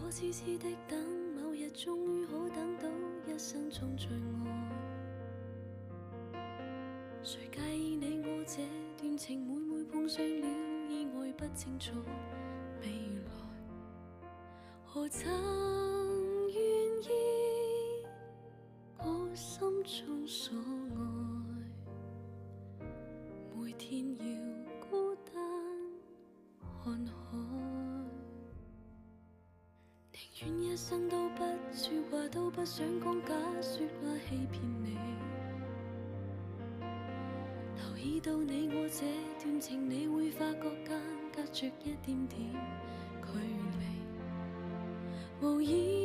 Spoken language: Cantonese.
我痴痴的等，某日終於可等到一生中最愛。誰介意你我這段情，每每碰上了意外，不清楚未來，何曾願意我心中所愛，每天要孤單看海。寧願一生都不說話，都不想講假說話欺騙你。留意到你我這段情，你會發覺間隔着一點點距離，無意